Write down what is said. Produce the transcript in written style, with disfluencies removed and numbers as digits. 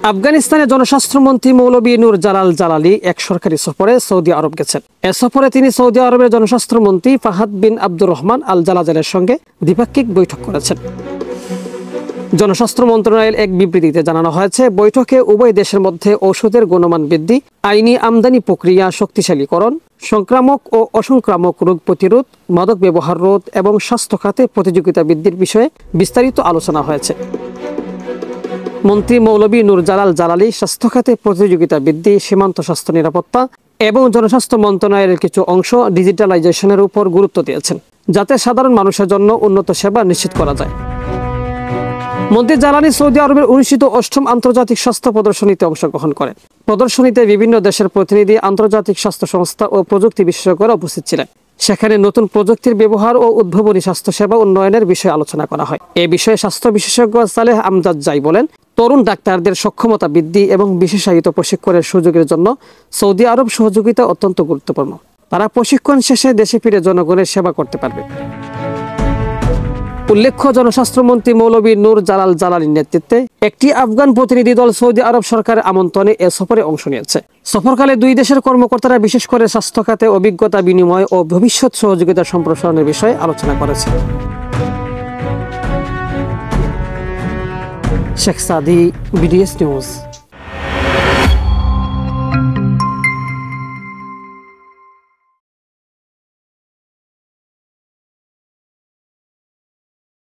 আফগানিস্তানের জনস্বাস্থ্যমন্ত্রী মৌলভী নূর জালাল জালালি এক সরকারি সফরে সৌদি আরব গেছেন। এ সফরে তিনি সৌদি আরবের জনস্বাস্থ্যমন্ত্রী ফাহাদ বিন আব্দুর রহমান আল জালাজালের সঙ্গে দ্বিপাক্ষিক বৈঠক করেছেন। জনস্বাস্থ্য মন্ত্রণালয়ের এক বিবৃতিতে জানানো হয়েছে, বৈঠকে উভয় দেশের মধ্যে ঔষধের গুণমান বৃদ্ধি, আইনি আমদানি প্রক্রিয়া শক্তিশালীকরণ, সংক্রামক ও অসংক্রামক রোগ প্রতিরোধ, মাদক ব্যবহার রোধ এবং স্বাস্থ্য খাতে প্রতিযোগিতা বৃদ্ধির বিষয়ে বিস্তারিত আলোচনা হয়েছে। মন্ত্রী মৌলভী নূর জালাল জালালি স্বাস্থ্য খাতে প্রতিযোগিতা বৃদ্ধি, সীমান্ত স্বাস্থ্য নিরাপত্তা এবং জনস্বাস্থ্য মন্ত্রণালয়ের কিছু অংশ ডিজিটালাইজেশনের উপর গুরুত্ব দিয়েছেন, যাতে সাধারণ মানুষের জন্য উন্নত সেবা নিশ্চিত করা যায়। মন্ত্রী জালালি সৌদি আরবের অনুষ্ঠিত 8ম আন্তর্জাতিক স্বাস্থ্য প্রদর্শনীতে অংশগ্রহণ করেন। প্রদর্শনীতে বিভিন্ন দেশের প্রতিনিধি, আন্তর্জাতিক স্বাস্থ্য সংস্থা ও প্রযুক্তি বিশেষজ্ঞরা উপস্থিত ছিলেন। সেখানে নতুন প্রযুক্তির ব্যবহার ও উদ্ভাবনী স্বাস্থ্যসেবা উন্নয়নের বিষয়ে আলোচনা করা হয়। এ বিষয়ে স্বাস্থ্য বিশেষজ্ঞ সালেহ আমজাদ জাই বলেন, তরুণ ডাক্তারদের সক্ষমতা বৃদ্ধি এবং বিশেষায়িত প্রশিক্ষণের সুযোগের জন্য সৌদি আরব সহযোগিতা অত্যন্ত গুরুত্বপূর্ণ। তারা প্রশিক্ষণ শেষে দেশে ফিরে জনগণের সেবা করতে পারবে। উল্লেখ্য, জনস্বাস্থ্যমন্ত্রী মৌলভী নূর জালাল জালালির নেতৃত্বে একটি আফগান প্রতিনিধি দল সৌদি আরব সরকারের আমন্ত্রণে এ সফরে অংশ নিয়েছে। সফরকালে দুই দেশের কর্মকর্তারা বিশেষ করে স্বাস্থ্য খাতে অভিজ্ঞতা বিনিময় ও ভবিষ্যৎ সহযোগিতা সম্প্রসারণের বিষয়ে আলোচনা করেছে। শেখ সাদি, বিডিএস নিউজ।